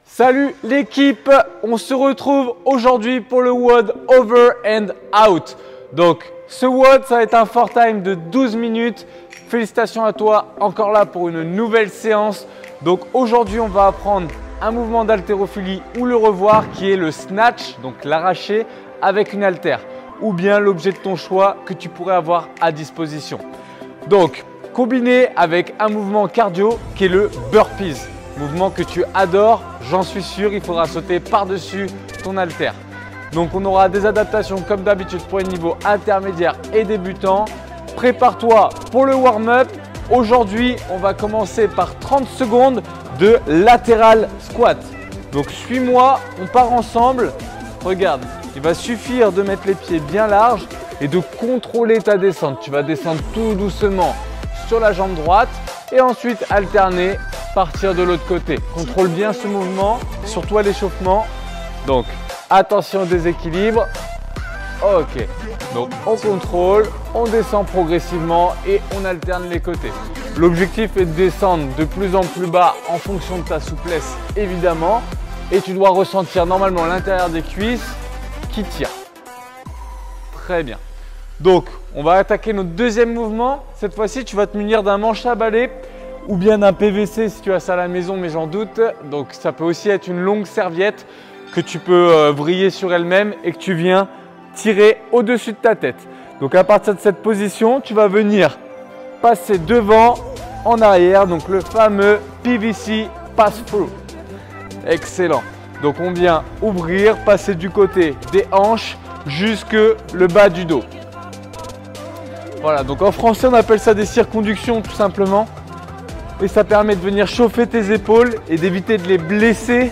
Salut l'équipe, on se retrouve aujourd'hui pour le WOD Over and Out. Donc ce WOD, ça va être un 4-time de 12 minutes. Félicitations à toi, encore là pour une nouvelle séance. Donc aujourd'hui, on va apprendre un mouvement d'haltérophilie ou le revoir qui est le snatch, donc l'arraché avec une haltère, ou bien l'objet de ton choix que tu pourrais avoir à disposition. Donc combiné avec un mouvement cardio qui est le burpees. Mouvement que tu adores, j'en suis sûr, il faudra sauter par-dessus ton haltère. Donc on aura des adaptations comme d'habitude pour les niveaux intermédiaires et débutants. Prépare-toi pour le warm-up. Aujourd'hui, on va commencer par 30 secondes de latéral squat. Donc suis-moi, on part ensemble. Regarde, il va suffire de mettre les pieds bien larges et de contrôler ta descente. Tu vas descendre tout doucement sur la jambe droite et ensuite alterner, partir de l'autre côté. Contrôle bien ce mouvement, surtout à l'échauffement. Donc attention au déséquilibre. Ok, donc on contrôle, on descend progressivement et on alterne les côtés. L'objectif est de descendre de plus en plus bas en fonction de ta souplesse évidemment. Et tu dois ressentir normalement l'intérieur des cuisses qui tire. Très bien. Donc on va attaquer notre deuxième mouvement. Cette fois-ci, tu vas te munir d'un manche à balai ou bien d'un PVC si tu as ça à la maison, mais j'en doute. Donc ça peut aussi être une longue serviette que tu peux vriller sur elle-même et que tu viens tirer au-dessus de ta tête. Donc à partir de cette position, tu vas venir passer devant, en arrière, donc le fameux PVC pass-through. Excellent. Donc on vient ouvrir, passer du côté des hanches jusque le bas du dos. Voilà, donc en français on appelle ça des circonductions tout simplement. Et ça permet de venir chauffer tes épaules et d'éviter de les blesser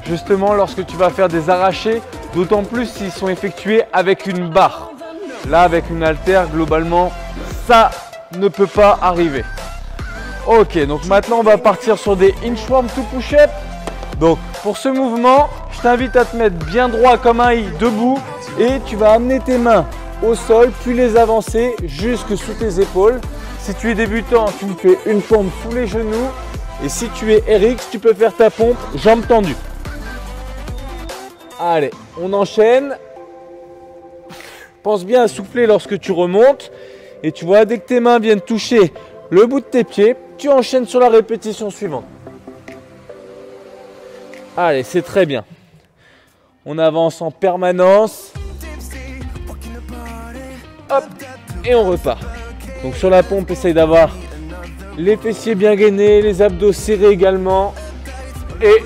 justement lorsque tu vas faire des arrachés, d'autant plus s'ils sont effectués avec une barre. Là, avec une haltère, globalement, ça ne peut pas arriver. Ok, donc maintenant on va partir sur des inchworm to push-up. Donc pour ce mouvement, je t'invite à te mettre bien droit comme un i debout et tu vas amener tes mains au sol, puis les avancer jusque sous tes épaules. Si tu es débutant, tu me fais une pompe sous les genoux. Et si tu es RX, tu peux faire ta pompe jambes tendues. Allez, on enchaîne. Pense bien à souffler lorsque tu remontes. Et tu vois, dès que tes mains viennent toucher le bout de tes pieds, tu enchaînes sur la répétition suivante. Allez, c'est très bien. On avance en permanence. Hop, et on repart. Donc sur la pompe, essaye d'avoir les fessiers bien gainés, les abdos serrés également. Et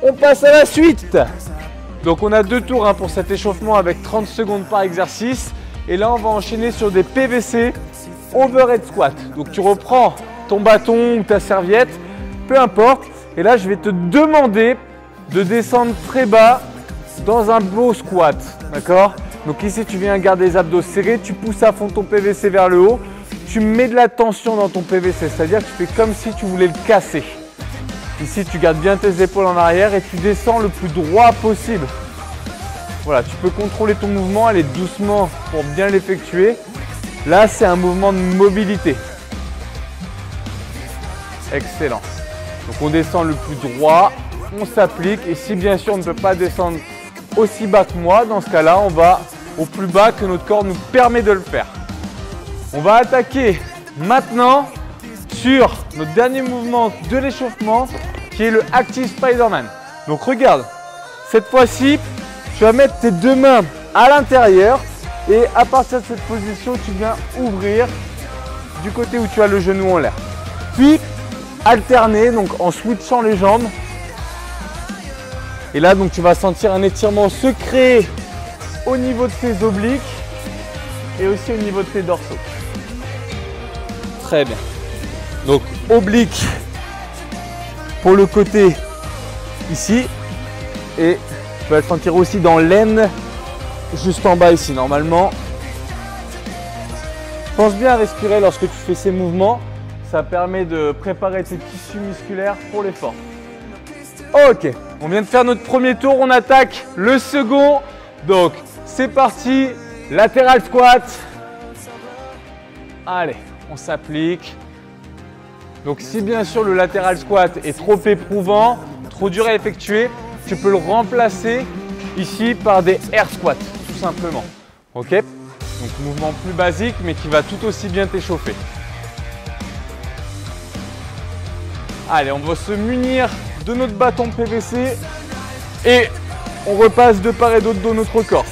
on passe à la suite. Donc on a 2 tours pour cet échauffement avec 30 secondes par exercice. Et là, on va enchaîner sur des PVC overhead squat. Donc tu reprends ton bâton ou ta serviette, peu importe. Et là, je vais te demander de descendre très bas dans un beau squat. D'accord ? Donc ici, tu viens garder les abdos serrés, tu pousses à fond ton PVC vers le haut, tu mets de la tension dans ton PVC, c'est-à-dire que tu fais comme si tu voulais le casser. Ici, tu gardes bien tes épaules en arrière et tu descends le plus droit possible. Voilà, tu peux contrôler ton mouvement, aller doucement pour bien l'effectuer. Là, c'est un mouvement de mobilité. Excellent. Donc on descend le plus droit, on s'applique et si bien sûr on ne peut pas descendre aussi bas que moi, dans ce cas-là, on va au plus bas que notre corps nous permet de le faire. On va attaquer maintenant sur notre dernier mouvement de l'échauffement qui est le Active Spider-Man. Donc regarde, cette fois-ci, tu vas mettre tes 2 mains à l'intérieur et à partir de cette position, tu viens ouvrir du côté où tu as le genou en l'air. Puis alterner, donc en switchant les jambes. Et là, donc, tu vas sentir un étirement se créer au niveau de tes obliques et aussi au niveau de tes dorsaux. Très bien. Donc, oblique pour le côté ici. Et tu vas le sentir aussi dans l'aine, juste en bas ici, normalement. Pense bien à respirer lorsque tu fais ces mouvements. Ça permet de préparer tes tissus musculaires pour l'effort. Ok, on vient de faire notre premier tour, on attaque le second. Donc, c'est parti, latéral squat. Allez, on s'applique. Donc si bien sûr le latéral squat est trop éprouvant, trop dur à effectuer, tu peux le remplacer ici par des air squats, tout simplement. Ok? Donc mouvement plus basique mais qui va tout aussi bien t'échauffer. Allez, on va se munir de notre bâton PVC et on repasse de part et d'autre de notre corps.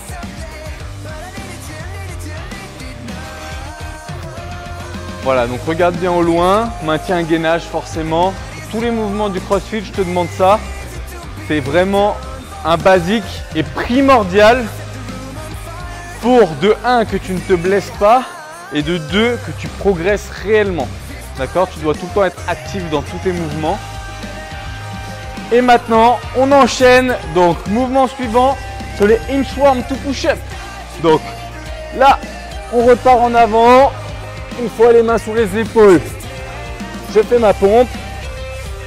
Voilà, donc regarde bien au loin, maintiens un gainage forcément. Tous les mouvements du CrossFit, je te demande ça. C'est vraiment un basique et primordial pour de 1 que tu ne te blesses pas et de 2 que tu progresses réellement. D'accord? Tu dois tout le temps être actif dans tous tes mouvements. Et maintenant, on enchaîne. Donc, mouvement suivant sur les inchworm to push-up. Donc, là, on repart en avant. Une fois les mains sous les épaules, je fais ma pompe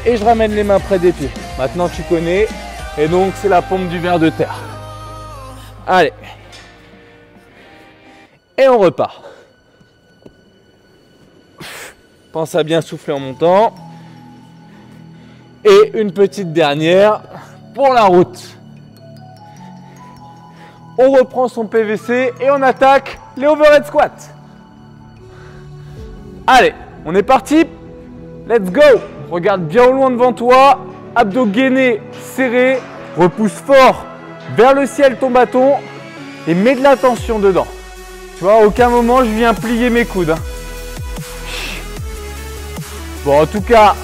et je ramène les mains près des pieds. Maintenant, tu connais. Et donc, c'est la pompe du ver de terre. Allez. Et on repart. Pense à bien souffler en montant. Et une petite dernière pour la route. On reprend son PVC et on attaque les overhead squats. Allez, on est parti. Let's go. Regarde bien au loin devant toi. Abdos gainés, serrés. Repousse fort vers le ciel ton bâton et mets de la tension dedans. Tu vois, à aucun moment je viens plier mes coudes. Bon, en tout cas,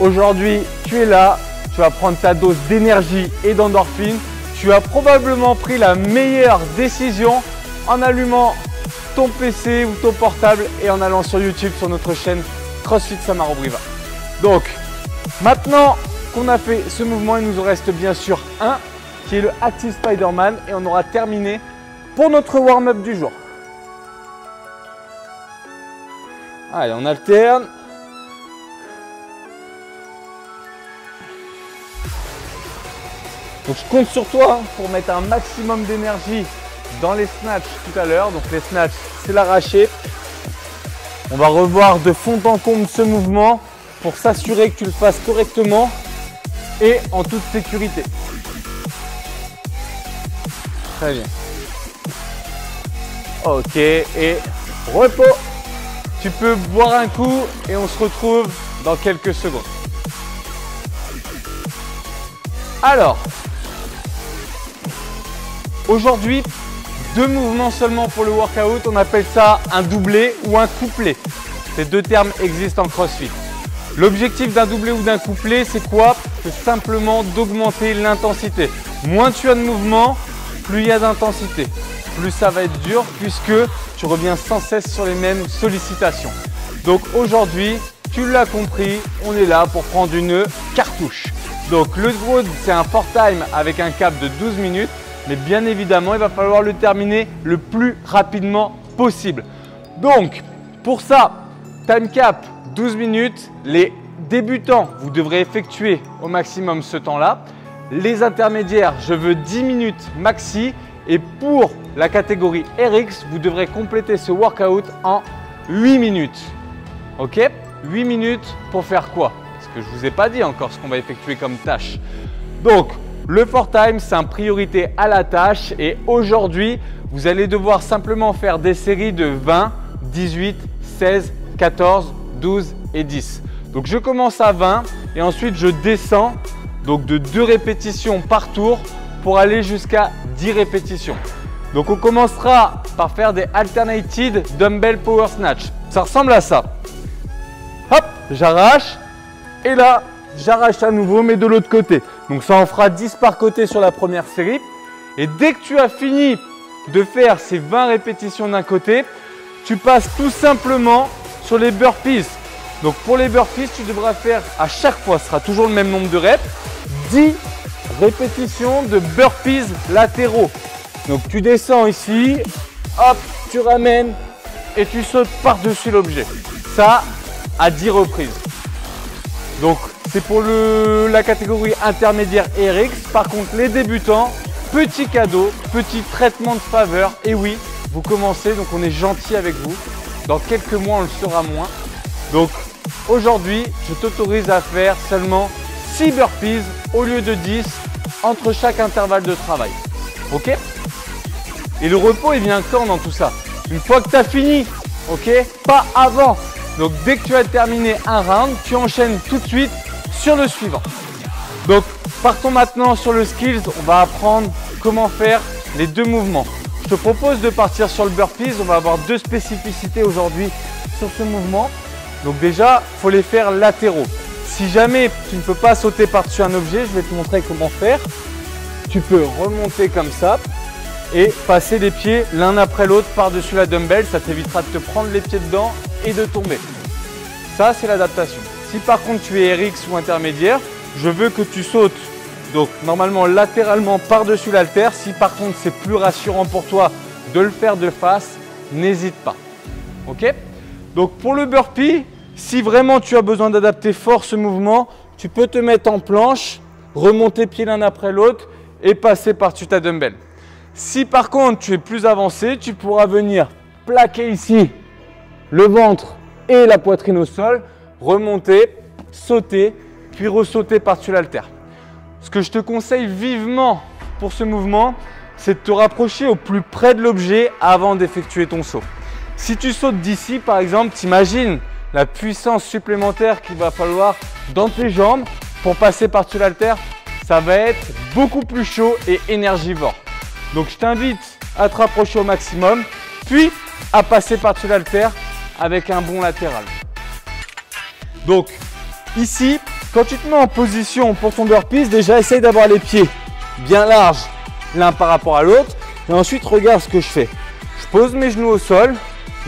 aujourd'hui, tu es là. Tu vas prendre ta dose d'énergie et d'endorphine. Tu as probablement pris la meilleure décision en allumant ton PC ou ton portable et en allant sur YouTube sur notre chaîne CrossFit Samaro Briva. Donc, maintenant qu'on a fait ce mouvement, il nous en reste bien sûr un qui est le Active Spider-Man et on aura terminé pour notre warm-up du jour. Allez, on alterne. Donc je compte sur toi pour mettre un maximum d'énergie dans les snatchs tout à l'heure. Donc les snatchs, c'est l'arraché. On va revoir de fond en comble ce mouvement pour s'assurer que tu le fasses correctement et en toute sécurité. Très bien. Ok, et repos. Tu peux boire un coup et on se retrouve dans quelques secondes. Alors, aujourd'hui, 2 mouvements seulement pour le workout. On appelle ça un doublé ou un couplet. Ces 2 termes existent en CrossFit. L'objectif d'un doublé ou d'un couplet, c'est quoi? C'est simplement d'augmenter l'intensité. Moins tu as de mouvement, plus il y a d'intensité. Plus ça va être dur puisque tu reviens sans cesse sur les mêmes sollicitations. Donc aujourd'hui, tu l'as compris, on est là pour prendre une cartouche. Donc le road, c'est un fort time avec un cap de 12 minutes. Mais bien évidemment, il va falloir le terminer le plus rapidement possible. Donc, pour ça, time cap 12 minutes. Les débutants, vous devrez effectuer au maximum ce temps-là. Les intermédiaires, je veux 10 minutes maxi. Et pour la catégorie RX, vous devrez compléter ce workout en 8 minutes. Ok? 8 minutes pour faire quoi? Parce que je ne vous ai pas dit encore ce qu'on va effectuer comme tâche. Donc, le fort time, c'est en priorité à la tâche et aujourd'hui, vous allez devoir simplement faire des séries de 20, 18, 16, 14, 12 et 10. Donc je commence à 20 et ensuite je descends donc de 2 répétitions par tour pour aller jusqu'à 10 répétitions. Donc on commencera par faire des alternated dumbbell power snatch. Ça ressemble à ça. Hop, j'arrache et là, j'arrache à nouveau mais de l'autre côté. Donc ça en fera 10 par côté sur la première série. Et dès que tu as fini de faire ces 20 répétitions d'un côté, tu passes tout simplement sur les burpees. Donc pour les burpees, tu devras faire à chaque fois, ce sera toujours le même nombre de reps, 10 répétitions de burpees latéraux. Donc tu descends ici, hop, tu ramènes et tu sautes par-dessus l'objet. Ça à 10 reprises. Donc c'est pour la catégorie intermédiaire RX. Par contre, les débutants, petit cadeau, petit traitement de faveur. Et oui, vous commencez, donc on est gentil avec vous. Dans quelques mois, on le saura moins. Donc aujourd'hui, je t'autorise à faire seulement 6 burpees au lieu de 10 entre chaque intervalle de travail. Ok? Et le repos, il vient quand dans tout ça? Une fois que tu as fini, ok? Pas avant. Donc dès que tu as terminé un round, tu enchaînes tout de suite sur le suivant. Donc partons maintenant sur le skills. On va apprendre comment faire les deux mouvements. Je te propose de partir sur le burpees. On va avoir deux spécificités aujourd'hui sur ce mouvement. Donc déjà, il faut les faire latéraux. Si jamais tu ne peux pas sauter par-dessus un objet, je vais te montrer comment faire. Tu peux remonter comme ça et passer les pieds l'un après l'autre par-dessus la dumbbell. Ça t'évitera de te prendre les pieds dedans et de tomber. Ça, c'est l'adaptation. Si par contre tu es RX ou intermédiaire, je veux que tu sautes donc normalement latéralement par-dessus l'haltère. Si par contre c'est plus rassurant pour toi de le faire de face, n'hésite pas. Ok? Donc pour le burpee, si vraiment tu as besoin d'adapter fort ce mouvement, tu peux te mettre en planche, remonter pieds l'un après l'autre et passer par-dessus ta dumbbell. Si par contre tu es plus avancé, tu pourras venir plaquer ici le ventre et la poitrine au sol, remonter, sauter, puis ressauter par-dessus l'haltère. Ce que je te conseille vivement pour ce mouvement, c'est de te rapprocher au plus près de l'objet avant d'effectuer ton saut. Si tu sautes d'ici, par exemple, t'imagines la puissance supplémentaire qu'il va falloir dans tes jambes pour passer par-dessus l'haltère. Ça va être beaucoup plus chaud et énergivore. Donc je t'invite à te rapprocher au maximum, puis à passer par-dessus l'haltère avec un bond latéral. Donc ici, quand tu te mets en position pour ton burpees, déjà essaye d'avoir les pieds bien larges l'un par rapport à l'autre. Et ensuite, regarde ce que je fais. Je pose mes genoux au sol,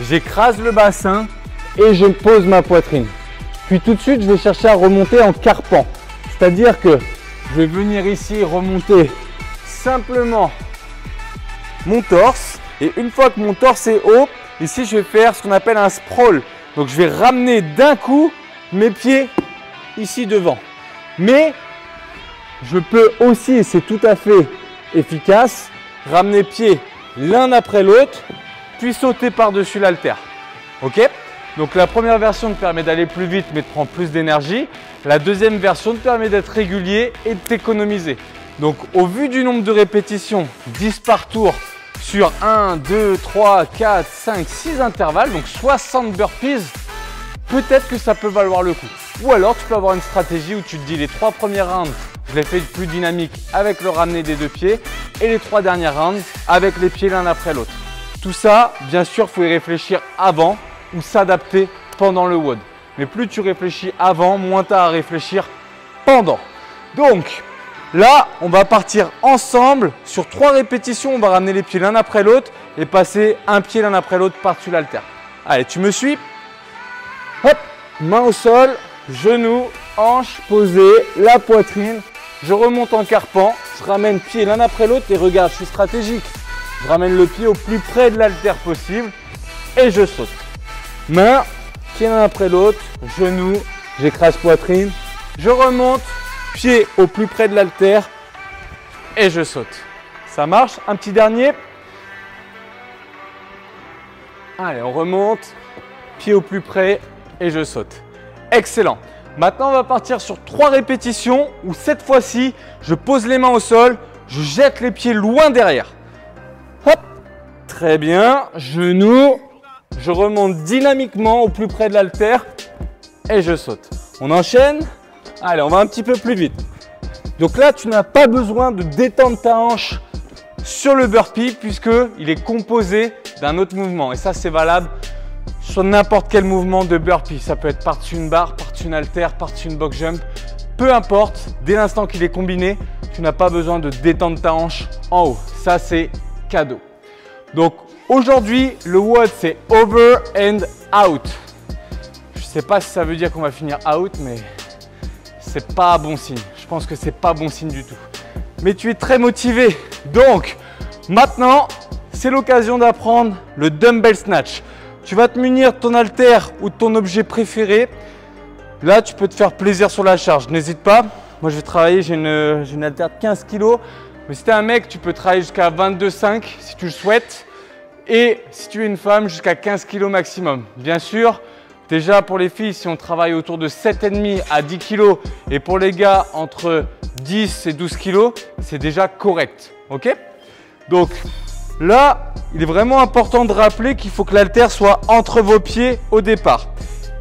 j'écrase le bassin et je pose ma poitrine. Puis tout de suite, je vais chercher à remonter en carpant. C'est-à-dire que je vais venir ici remonter simplement mon torse. Et une fois que mon torse est haut, ici, je vais faire ce qu'on appelle un sprawl. Donc, je vais ramener d'un coup mes pieds ici devant. Mais je peux aussi, et c'est tout à fait efficace, ramener pieds l'un après l'autre, puis sauter par-dessus l'haltère. Ok? Donc la première version te permet d'aller plus vite mais te prend plus d'énergie. La deuxième version te permet d'être régulier et de t'économiser. Donc au vu du nombre de répétitions, 10 par tour sur 1, 2, 3, 4, 5, 6 intervalles, donc 60 burpees, peut-être que ça peut valoir le coup. Ou alors tu peux avoir une stratégie où tu te dis les 3 premiers rounds, je les fais plus dynamique avec le ramener des deux pieds et les 3 derniers rounds avec les pieds l'un après l'autre. Tout ça, bien sûr, il faut y réfléchir avant ou s'adapter pendant le WOD. Mais plus tu réfléchis avant, moins tu as à réfléchir pendant. Donc là, on va partir ensemble sur 3 répétitions. On va ramener les pieds l'un après l'autre et passer un pied l'un après l'autre par-dessus l'haltère. Allez, tu me suis? Hop, main au sol, genoux, hanches posées, la poitrine. Je remonte en carpant, je ramène pieds l'un après l'autre et regarde, je suis stratégique. Je ramène le pied au plus près de l'haltère possible et je saute. Main, pied l'un après l'autre, genoux, j'écrase poitrine, je remonte, pied au plus près de l'haltère et je saute. Ça marche? Un petit dernier. Allez, on remonte, pied au plus près et je saute. Excellent. Maintenant, on va partir sur 3 répétitions où cette fois-ci, je pose les mains au sol, je jette les pieds loin derrière. Hop, très bien, genoux, je remonte dynamiquement au plus près de l'haltère et je saute. On enchaîne. Allez, on va un petit peu plus vite. Donc là, tu n'as pas besoin de détendre ta hanche sur le burpee puisqu'il est composé d'un autre mouvement. Et ça, c'est valable sur n'importe quel mouvement de burpee. Ça peut être par-dessus une barre, par-dessus une haltère, par-dessus une box jump. Peu importe, dès l'instant qu'il est combiné, tu n'as pas besoin de détendre ta hanche en haut. Ça, c'est cadeau. Donc aujourd'hui, le WOD, c'est over and out. Je ne sais pas si ça veut dire qu'on va finir out, mais c'est pas bon signe. Je pense que c'est pas bon signe du tout. Mais tu es très motivé. Donc maintenant, c'est l'occasion d'apprendre le dumbbell snatch. Tu vas te munir de ton haltère ou de ton objet préféré. Là, tu peux te faire plaisir sur la charge. N'hésite pas. Moi, je vais travailler. J'ai une haltère de 15 kg. Mais si tu es un mec, tu peux travailler jusqu'à 22,5 si tu le souhaites. Et si tu es une femme, jusqu'à 15 kg maximum. Bien sûr, déjà pour les filles, si on travaille autour de 7,5 à 10 kg et pour les gars, entre 10 et 12 kg, c'est déjà correct. Ok? Donc là, il est vraiment important de rappeler qu'il faut que l'haltère soit entre vos pieds au départ.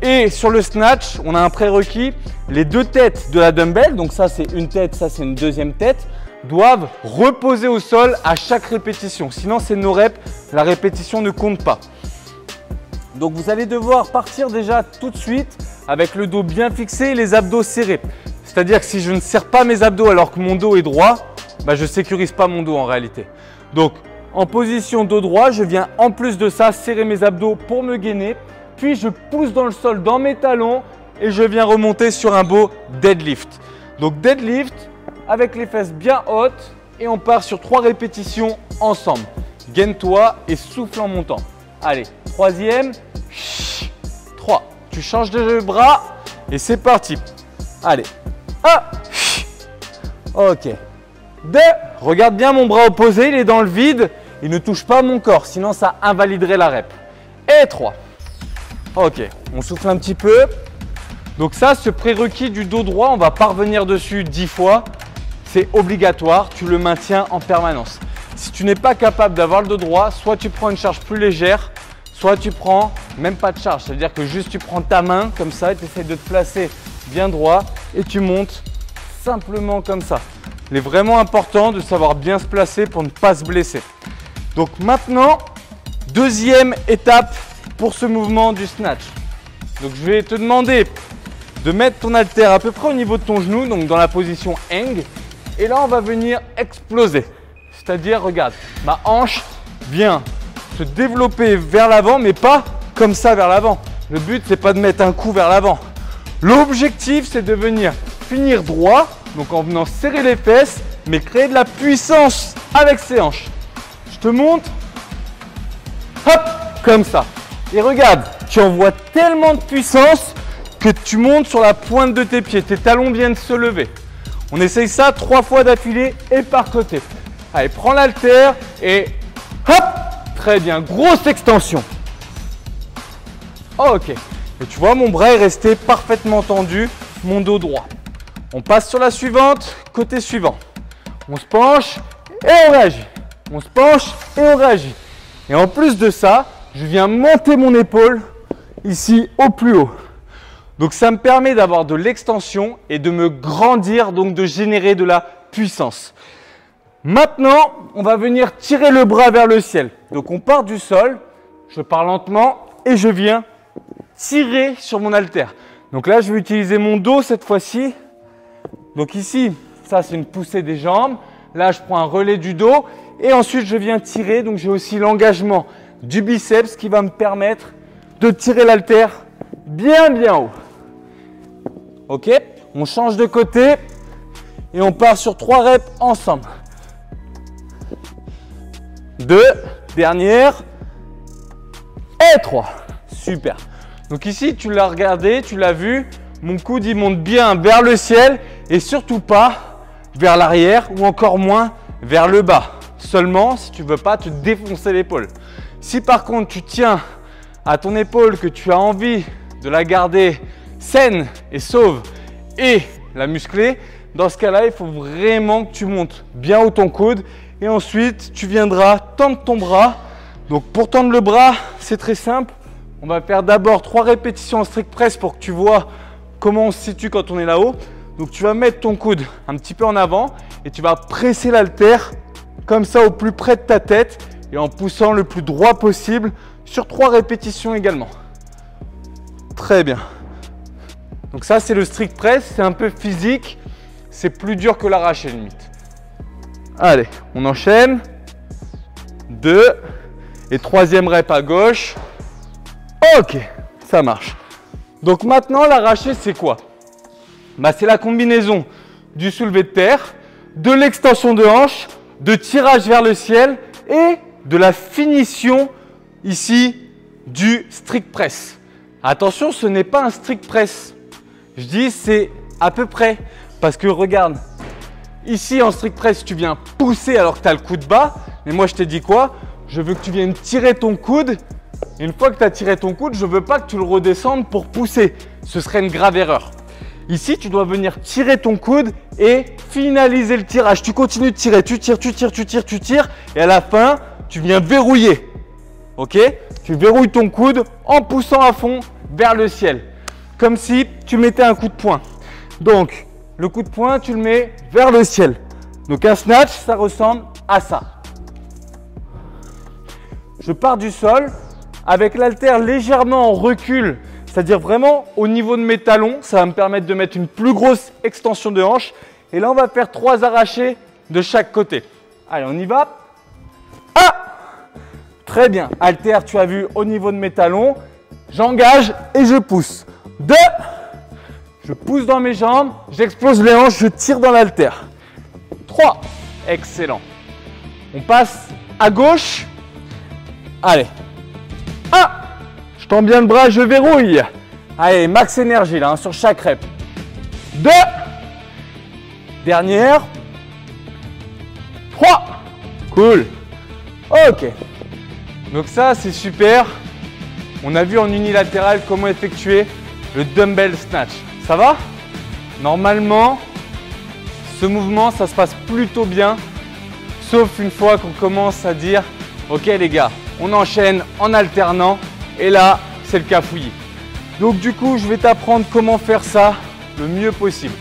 Et sur le snatch, on a un prérequis. Les deux têtes de la dumbbell, donc ça c'est une tête, ça c'est une deuxième tête, doivent reposer au sol à chaque répétition. Sinon, c'est no reps, la répétition ne compte pas. Donc vous allez devoir partir déjà tout de suite avec le dos bien fixé et les abdos serrés. C'est-à-dire que si je ne serre pas mes abdos alors que mon dos est droit, bah, je ne sécurise pas mon dos en réalité. Donc en position dos droit, je viens en plus de ça serrer mes abdos pour me gainer. Puis je pousse dans le sol dans mes talons et je viens remonter sur un beau deadlift. Donc deadlift avec les fesses bien hautes et on part sur 3 répétitions ensemble. Gaine-toi et souffle en montant. Allez, troisième, 3. Tu changes de bras et c'est parti. Allez, 1, ok, 2, regarde bien mon bras opposé, il est dans le vide, il ne touche pas mon corps, sinon ça invaliderait la rep. Et 3. Ok, on souffle un petit peu. Donc ça, ce prérequis du dos droit, on va pas revenir dessus 10 fois. C'est obligatoire, tu le maintiens en permanence. Si tu n'es pas capable d'avoir le dos droit, soit tu prends une charge plus légère, soit tu prends même pas de charge. C'est-à-dire que juste tu prends ta main comme ça et tu essaies de te placer bien droit et tu montes simplement comme ça. Il est vraiment important de savoir bien se placer pour ne pas se blesser. Donc maintenant, deuxième étape pour ce mouvement du snatch. Donc je vais te demander de mettre ton haltère à peu près au niveau de ton genou, donc dans la position hang. Et là, on va venir exploser. C'est-à-dire, regarde, ma hanche vient se développer vers l'avant, mais pas comme ça vers l'avant. Le but, c'est pas de mettre un coup vers l'avant. L'objectif, c'est de venir finir droit, donc en venant serrer les fesses, mais créer de la puissance avec ses hanches. Je te montre. Hop, comme ça. Et regarde, tu envoies tellement de puissance que tu montes sur la pointe de tes pieds. Tes talons viennent se lever. On essaye ça 3 fois d'affilée et par côté. Allez, prends l'haltère et hop, très bien, grosse extension. Ok, et tu vois, mon bras est resté parfaitement tendu, mon dos droit. On passe sur la suivante, côté suivant. On se penche et on réagit. On se penche et on réagit. Et en plus de ça, je viens monter mon épaule ici au plus haut. Donc ça me permet d'avoir de l'extension et de me grandir, donc de générer de la puissance. Maintenant, on va venir tirer le bras vers le ciel. Donc on part du sol, je pars lentement et je viens tirer sur mon haltère. Donc là, je vais utiliser mon dos cette fois-ci. Donc ici, ça c'est une poussée des jambes. Là, je prends un relais du dos et ensuite je viens tirer. Donc j'ai aussi l'engagement du biceps qui va me permettre de tirer l'haltère bien haut. Ok, on change de côté et on part sur 3 reps ensemble. 2, dernière et 3. Super. Donc ici, tu l'as regardé, tu l'as vu, mon coude il monte bien vers le ciel et surtout pas vers l'arrière ou encore moins vers le bas. Seulement si tu ne veux pas te défoncer l'épaule. Si par contre tu tiens à ton épaule, que tu as envie de la garder saine et sauve et la muscler, dans ce cas-là, il faut vraiment que tu montes bien haut ton coude et ensuite tu viendras tendre ton bras. Donc pour tendre le bras, c'est très simple. On va faire d'abord 3 répétitions en strict press pour que tu vois comment on se situe quand on est là-haut. Donc tu vas mettre ton coude un petit peu en avant et tu vas presser l'haltère comme ça au plus près de ta tête et en poussant le plus droit possible sur 3 répétitions également. Très bien. Donc ça, c'est le strict press, c'est un peu physique, c'est plus dur que l'arraché limite. Allez, on enchaîne. 2 et 3e rep à gauche. Ok, ça marche. Donc maintenant, l'arraché, c'est quoi? C'est la combinaison du soulevé de terre, de l'extension de hanche, de tirage vers le ciel et de la finition ici du strict press. Attention, ce n'est pas un strict press. Je dis c'est à peu près parce que regarde, ici en strict press, tu viens pousser alors que tu as le coude bas. Mais moi, je t'ai dit quoi? je veux que tu viennes tirer ton coude. Et une fois que tu as tiré ton coude, je ne veux pas que tu le redescendes pour pousser. Ce serait une grave erreur. Ici, tu dois venir tirer ton coude et finaliser le tirage. Tu continues de tirer, tu tires, tu tires, tu tires, tu tires. Et à la fin, tu viens verrouiller. Ok? Tu verrouilles ton coude en poussant à fond vers le ciel. Comme si tu mettais un coup de poing. Donc, le coup de poing, tu le mets vers le ciel. Donc, un snatch, ça ressemble à ça. Je pars du sol avec l'haltère légèrement en recul, c'est-à-dire vraiment au niveau de mes talons. Ça va me permettre de mettre une plus grosse extension de hanche. Et là, on va faire 3 arrachés de chaque côté. Allez, on y va. Très bien. Haltère, tu as vu, au niveau de mes talons. J'engage et je pousse. 2. Je pousse dans mes jambes. J'explose les hanches. Je tire dans l'haltère. 3. Excellent. On passe à gauche. Allez. 1. Je tends bien le bras, je verrouille. Allez, max énergie là, sur chaque rep. 2. Dernière. 3. Cool. Ok. Donc ça, c'est super. On a vu en unilatéral comment effectuer le dumbbell snatch. Ça va? Normalement, ce mouvement, ça se passe plutôt bien. Sauf une fois qu'on commence à dire « Ok les gars, on enchaîne en alternant. » Et là, c'est le cafouillis. Donc du coup, je vais t'apprendre comment faire ça le mieux possible.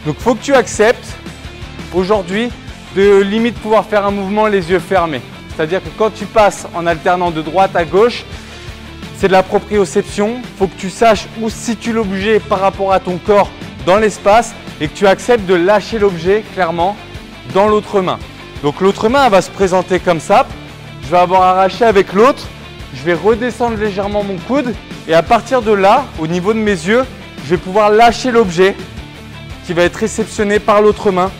Donc il faut que tu acceptes aujourd'hui de limite pouvoir faire un mouvement les yeux fermés. C'est-à-dire que quand tu passes en alternant de droite à gauche, c'est de la proprioception. Il faut que tu saches où situe l'objet par rapport à ton corps dans l'espace et que tu acceptes de lâcher l'objet clairement dans l'autre main. Donc l'autre main elle va se présenter comme ça. Je vais avoir arraché avec l'autre. Je vais redescendre légèrement mon coude et à partir de là, au niveau de mes yeux, je vais pouvoir lâcher l'objet qui va être réceptionné par l'autre main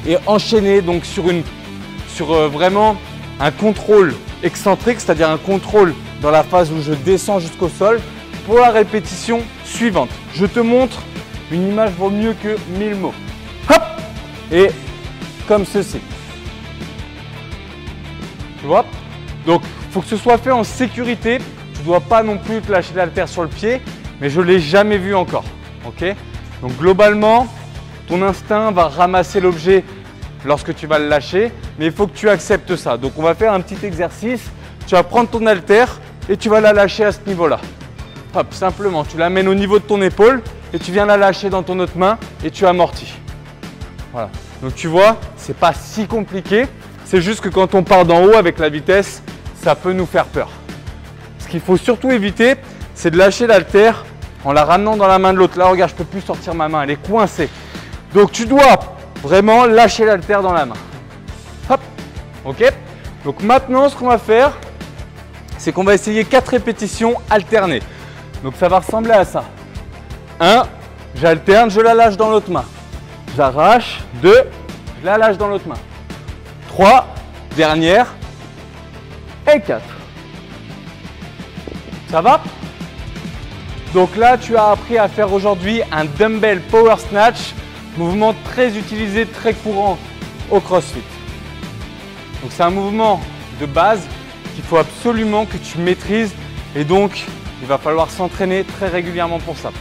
et enchaîner donc sur vraiment un contrôle excentrique, c'est-à-dire un contrôle dans la phase où je descends jusqu'au sol pour la répétition suivante. Je te montre, une image vaut mieux que 1000 mots. Hop! Et comme ceci. Tu vois? Donc, il faut que ce soit fait en sécurité. Tu ne dois pas non plus te lâcher l'haltère sur le pied, mais je ne l'ai jamais vu encore. Ok? Donc, globalement, ton instinct va ramasser l'objet lorsque tu vas le lâcher, mais il faut que tu acceptes ça. Donc, on va faire un petit exercice. Tu vas prendre ton haltère et tu vas la lâcher à ce niveau-là. Hop, simplement, tu l'amènes au niveau de ton épaule et tu viens la lâcher dans ton autre main et tu amortis. Voilà. Donc, tu vois, c'est pas si compliqué. C'est juste que quand on part d'en haut avec la vitesse, ça peut nous faire peur. Ce qu'il faut surtout éviter, c'est de lâcher l'haltère en la ramenant dans la main de l'autre. Là, regarde, je ne peux plus sortir ma main, elle est coincée. Donc, tu dois vraiment lâcher l'haltère dans la main. Hop, ok. Donc maintenant, ce qu'on va faire, c'est qu'on va essayer 4 répétitions alternées. Donc ça va ressembler à ça. 1, j'alterne, je la lâche dans l'autre main. J'arrache. 2, je la lâche dans l'autre main. 3, dernière. Et 4. Ça va? Donc là, tu as appris à faire aujourd'hui un dumbbell power snatch, mouvement très utilisé, très courant au CrossFit. Donc c'est un mouvement de base qu'il faut absolument que tu maîtrises et donc il va falloir s'entraîner très régulièrement pour ça.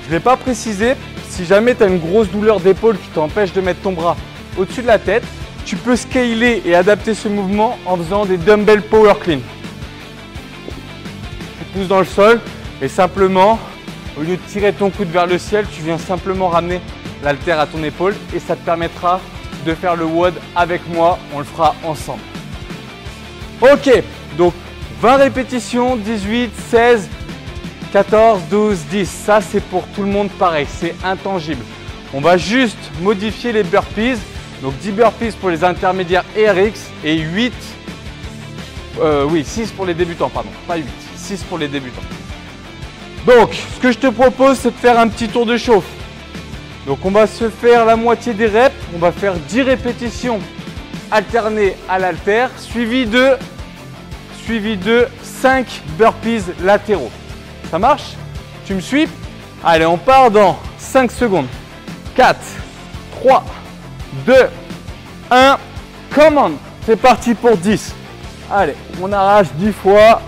Je ne l'ai pas précisé, si jamais tu as une grosse douleur d'épaule qui t'empêche de mettre ton bras au-dessus de la tête, tu peux scaler et adapter ce mouvement en faisant des dumbbell power clean. Tu pousses dans le sol et simplement, au lieu de tirer ton coude vers le ciel, tu viens simplement ramener l'haltère à ton épaule et ça te permettra de faire le WOD avec moi, on le fera ensemble. Ok, donc 20 répétitions, 18, 16, 14, 12, 10. Ça, c'est pour tout le monde pareil, c'est intangible. On va juste modifier les burpees. Donc 10 burpees pour les intermédiaires et RX et 6 pour les débutants, pardon, pas 8, 6 pour les débutants. Donc, ce que je te propose, c'est de faire un petit tour de chauffe. Donc on va se faire la moitié des reps, on va faire 10 répétitions alternées à l'haltère, suivi de 5 burpees latéraux. Ça marche? Tu me suis? Allez, on part dans 5 secondes. 4, 3, 2, 1, commande. C'est parti pour 10. Allez, on arrache 10 fois.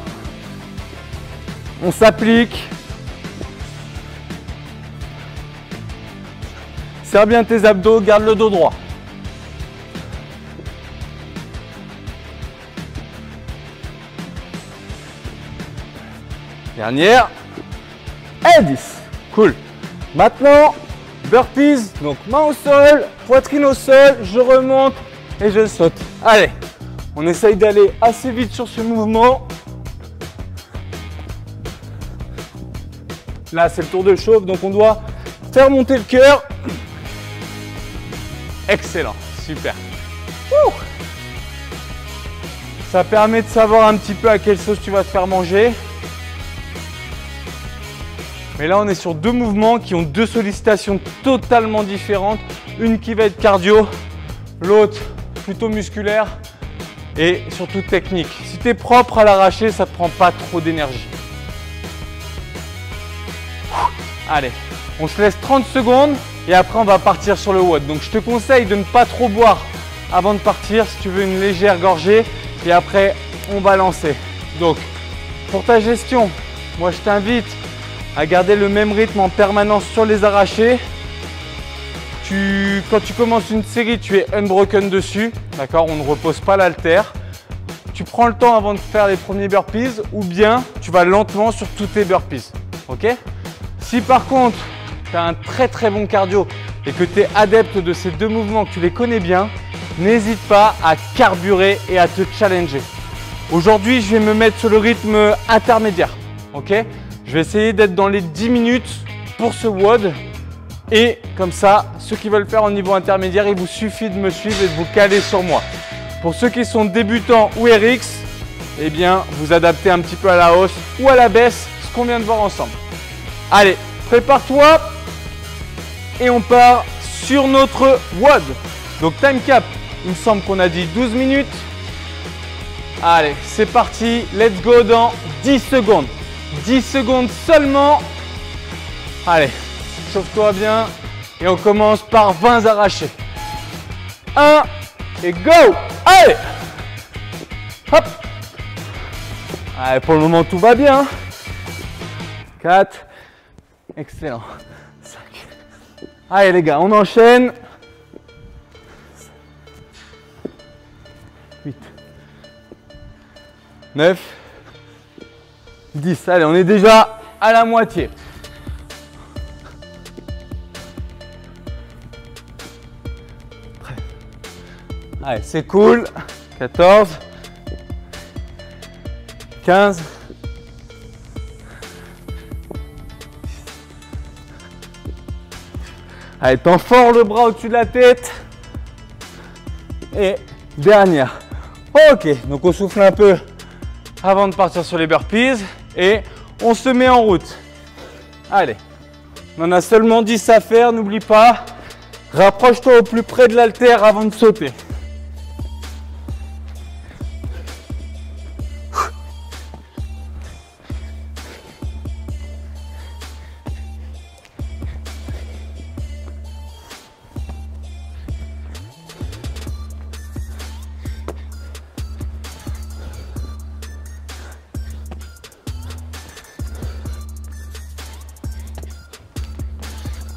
On s'applique. Serre bien tes abdos, garde le dos droit. Dernière. Et 10. Cool. Maintenant, burpees. Donc main au sol, poitrine au sol, je remonte et je saute. Allez, on essaye d'aller assez vite sur ce mouvement. Là, c'est le tour de chauffe, donc on doit faire monter le cœur. Excellent, super. Ça permet de savoir un petit peu à quelle sauce tu vas te faire manger. Mais là, on est sur deux mouvements qui ont deux sollicitations totalement différentes. Une qui va être cardio, l'autre plutôt musculaire et surtout technique. Si tu es propre à l'arracher, ça ne te prend pas trop d'énergie. Allez, on se laisse 30 secondes et après on va partir sur le WOD. Donc je te conseille de ne pas trop boire avant de partir si tu veux une légère gorgée et après on va lancer. Donc pour ta gestion, moi je t'invite à garder le même rythme en permanence sur les arrachés. Quand tu commences une série, tu es unbroken dessus, d'accord? On ne repose pas l'haltère. Tu prends le temps avant de faire les premiers burpees ou bien tu vas lentement sur tous tes burpees, ok? Si par contre, tu as un très bon cardio et que tu es adepte de ces deux mouvements, que tu les connais bien, n'hésite pas à carburer et à te challenger. Aujourd'hui, je vais me mettre sur le rythme intermédiaire, ok? Je vais essayer d'être dans les 10 minutes pour ce WOD. Et comme ça, ceux qui veulent faire au niveau intermédiaire, il vous suffit de me suivre et de vous caler sur moi. Pour ceux qui sont débutants ou RX, eh bien, vous adaptez un petit peu à la hausse ou à la baisse, ce qu'on vient de voir ensemble. Allez, prépare-toi et on part sur notre WOD. Donc time cap, il me semble qu'on a dit 12 minutes. Allez, c'est parti, let's go dans 10 secondes. 10 secondes seulement. Allez, chauffe-toi bien et on commence par 20 arrachés. 1 et go. Allez, hop. Allez, pour le moment tout va bien. 4, excellent. 5. Allez les gars, on enchaîne. 8, 9, 10. Allez, on est déjà à la moitié. Allez, c'est cool. 14, 15, 16. Allez, tends fort le bras au-dessus de la tête. Et dernière. Ok, donc on souffle un peu avant de partir sur les burpees et on se met en route. Allez, on en a seulement 10 à faire, n'oublie pas. Rapproche-toi au plus près de l'haltère avant de sauter.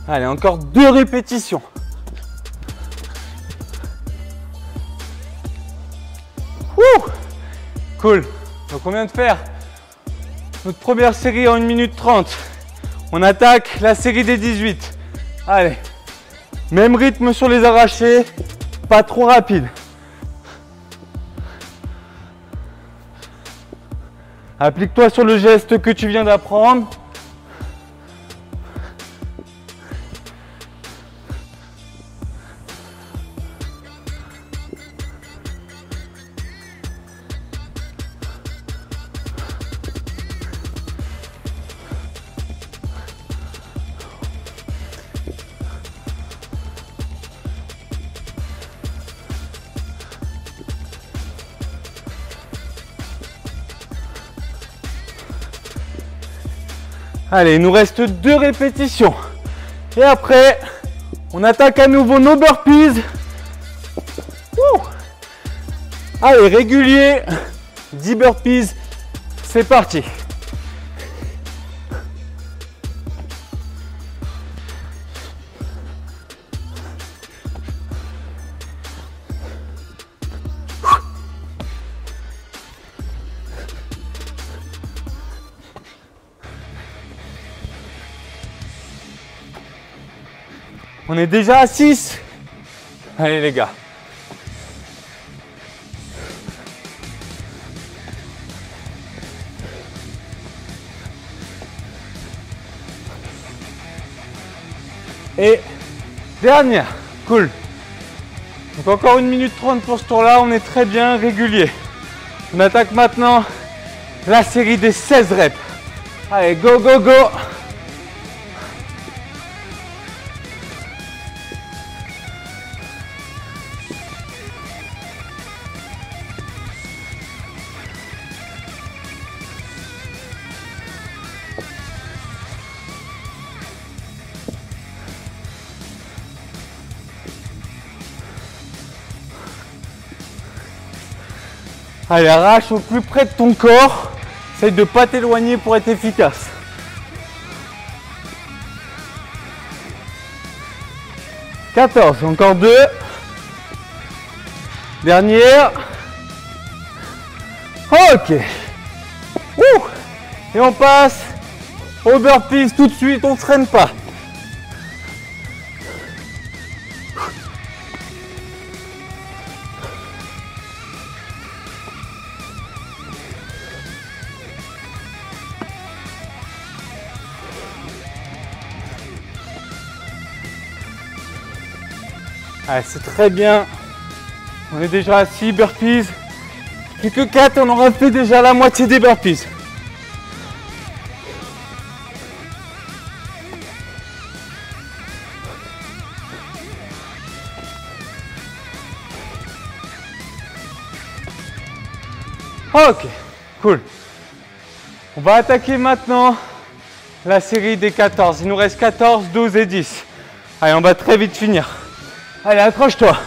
Allez, encore 2 répétitions. Ouh, cool. Donc on vient de faire notre première série en 1 minute 30. On attaque la série des 18. Allez, même rythme sur les arrachés, pas trop rapide. Applique-toi sur le geste que tu viens d'apprendre. Allez, il nous reste 2 répétitions. Et après, on attaque à nouveau nos burpees. Allez, régulier. 10 burpees. C'est parti. On est déjà à 6. Allez les gars. Et dernière. Cool. Donc encore 1 minute 30 pour ce tour-là. On est très bien régulier. On attaque maintenant la série des 16 reps. Allez, go, go, go. Allez, arrache au plus près de ton corps. Essaye de ne pas t'éloigner pour être efficace. « 14, encore 2. Dernière. Ok. Ouh. Et on passe au burpees tout de suite, on ne traîne pas. Allez, c'est très bien. On est déjà à 6 burpees. Plus que 4, on aura fait déjà la moitié des burpees. Ok, cool. On va attaquer maintenant la série des 14. Il nous reste 14, 12 et 10. Allez, on va très vite finir. Allez, accroche-toi.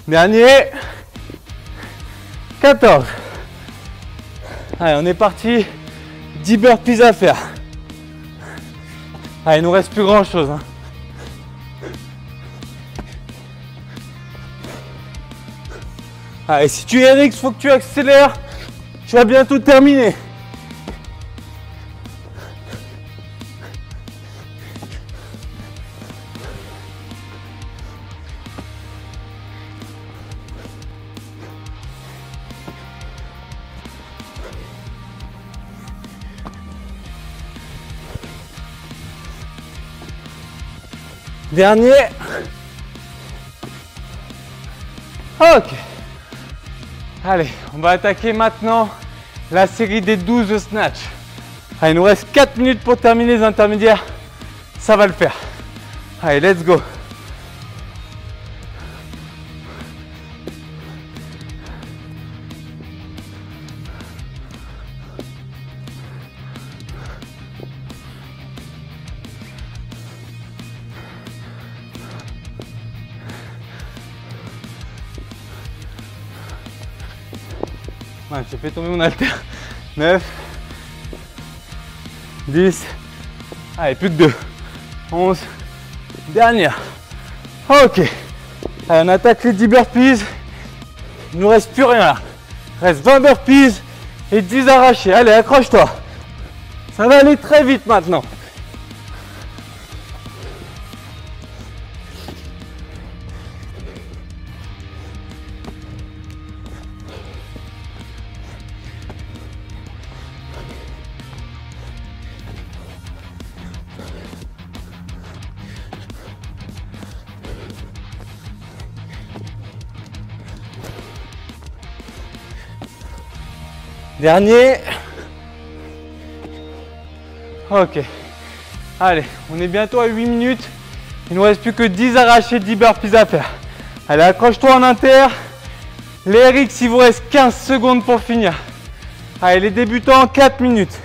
Dernier. 14. Allez, on est parti. 10 burpees à faire. Allez, il nous reste plus grand chose. Allez, si tu es Eric, il faut que tu accélères. Tu vas bientôt terminer. Dernier. Ok. Allez, on va attaquer maintenant la série des 12 snatch. Allez, il nous reste 4 minutes pour terminer les intermédiaires. Ça va le faire. Allez, let's go. Ouais, j'ai fait tomber mon halter. 9, 10, allez, plus que 2, 11, dernière. Ok, allez, on attaque les 10 burpees. Il ne nous reste plus rien là. Il reste 20 burpees et 10 arrachés. Allez, accroche-toi. Ça va aller très vite maintenant. Dernier. Ok. Allez, on est bientôt à 8 minutes. Il ne nous reste plus que 10 arrachés, 10 burpees à faire. Allez, accroche-toi en inter. Les RX, il vous reste 15 secondes pour finir. Allez, les débutants, 4 minutes.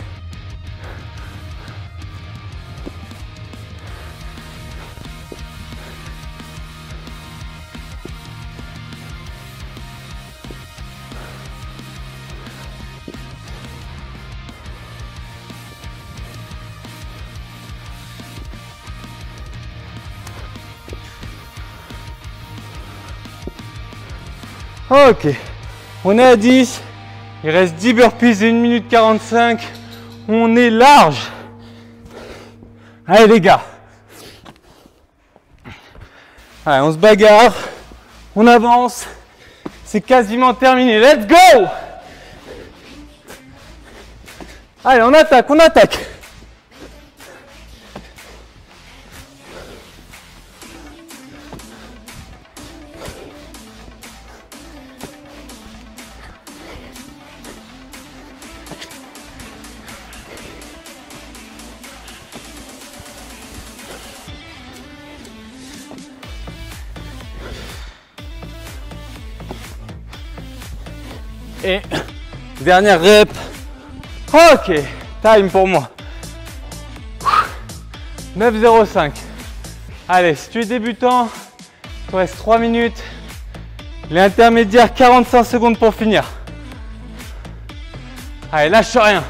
Ok, on est à 10, il reste 10 burpees et 1 minute 45, on est large. Allez les gars, allez, on se bagarre, on avance, c'est quasiment terminé, let's go. Allez, on attaque, on attaque. Et dernière rep. Ok, time pour moi. 9,05. Allez, si tu es débutant, il te reste 3 minutes. Les intermédiaires, 45 secondes pour finir. Allez, lâche rien.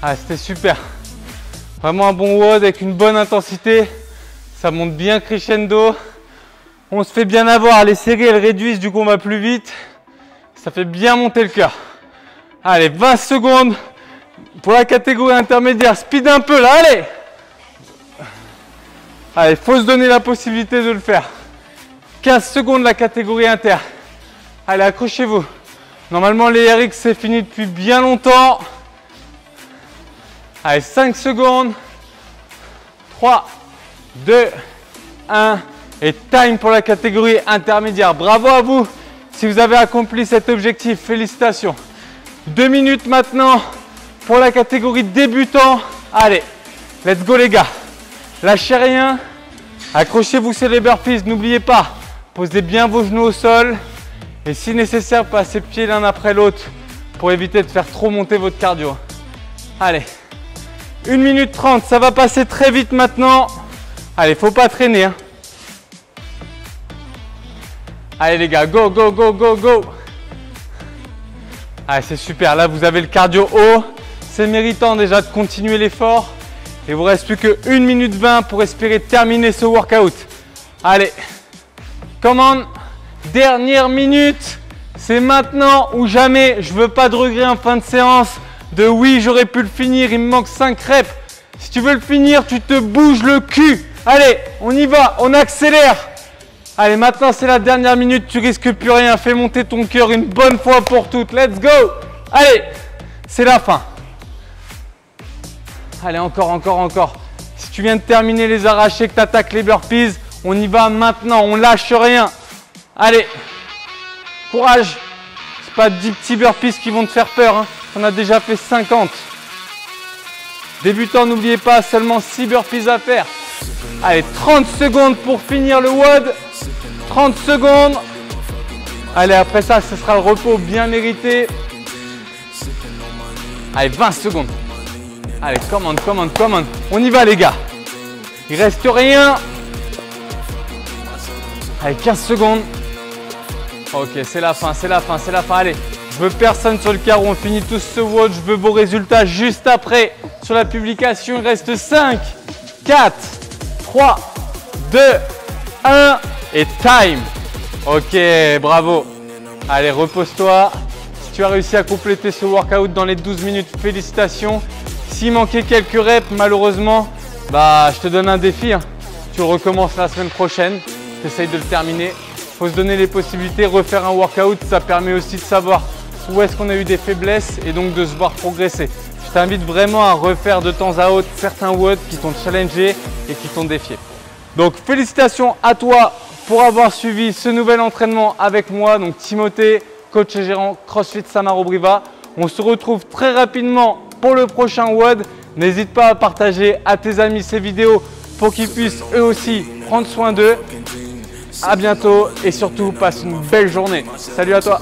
Ah, c'était super. Vraiment un bon WOD avec une bonne intensité. Ça monte bien crescendo. On se fait bien avoir, les séries elles réduisent du coup on va plus vite. Ça fait bien monter le cœur. Allez, 20 secondes pour la catégorie intermédiaire. Speed un peu là, allez. Allez, faut se donner la possibilité de le faire. 15 secondes la catégorie inter. Allez, accrochez-vous. Normalement les RX c'est fini depuis bien longtemps. Allez, 5 secondes. 3, 2, 1. Et time pour la catégorie intermédiaire. Bravo à vous si vous avez accompli cet objectif. Félicitations. 2 minutes maintenant pour la catégorie débutant. Allez, let's go les gars. Lâchez rien. Accrochez-vous sur les burpees. N'oubliez pas, posez bien vos genoux au sol. Et si nécessaire, passez pieds l'un après l'autre pour éviter de faire trop monter votre cardio. Allez, 1 minute 30. Ça va passer très vite maintenant. Allez, faut pas traîner, hein. Allez les gars, go, go, go, go, go. Allez, c'est super. Là, vous avez le cardio haut. C'est méritant déjà de continuer l'effort. Il vous reste plus que 1 minute 20 pour espérer terminer ce workout. Allez, commande. Dernière minute. C'est maintenant ou jamais. Je veux pas de regret en fin de séance. De oui, j'aurais pu le finir. Il me manque 5 reps. Si tu veux le finir, tu te bouges le cul. Allez, on y va. On accélère. Allez, maintenant c'est la dernière minute, tu risques plus rien. Fais monter ton cœur une bonne fois pour toutes. Let's go! Allez, c'est la fin. Allez, encore, encore, encore. Si tu viens de terminer les arrachés, que tu attaques les burpees, on y va maintenant, on lâche rien. Allez, courage. C'est pas 10 petits burpees qui vont te faire peur, hein. On a déjà fait 50. Débutant, n'oubliez pas, seulement 6 burpees à faire. Allez, 30 secondes pour finir le WOD. 30 secondes. Allez, après ça, ce sera le repos bien mérité. Allez, 20 secondes. Allez, commande, commande, commande. On y va, les gars. Il reste rien. Allez, 15 secondes. Ok, c'est la fin, c'est la fin, c'est la fin. Allez, je veux personne sur le carreau. On finit tous ce WOD. Je veux vos résultats juste après. Sur la publication, il reste 5, 4, 3, 2, 1. Et time. Ok, bravo. Allez, repose-toi. Si tu as réussi à compléter ce workout dans les 12 minutes, félicitations. S'il manquait quelques reps, malheureusement, bah, je te donne un défi, hein. Tu le recommences la semaine prochaine. Tu essayes de le terminer. Il faut se donner les possibilités. Refaire un workout, ça permet aussi de savoir où est-ce qu'on a eu des faiblesses et donc de se voir progresser. Je t'invite vraiment à refaire de temps à autre certains WOD qui t'ont challengé et qui t'ont défié. Donc, félicitations à toi. pour avoir suivi ce nouvel entraînement avec moi, donc Timothée, coach et gérant CrossFit Samaro-Briva. On se retrouve très rapidement pour le prochain WOD. N'hésite pas à partager à tes amis ces vidéos pour qu'ils puissent eux aussi prendre soin d'eux. À bientôt et surtout passe une belle journée. Salut à toi.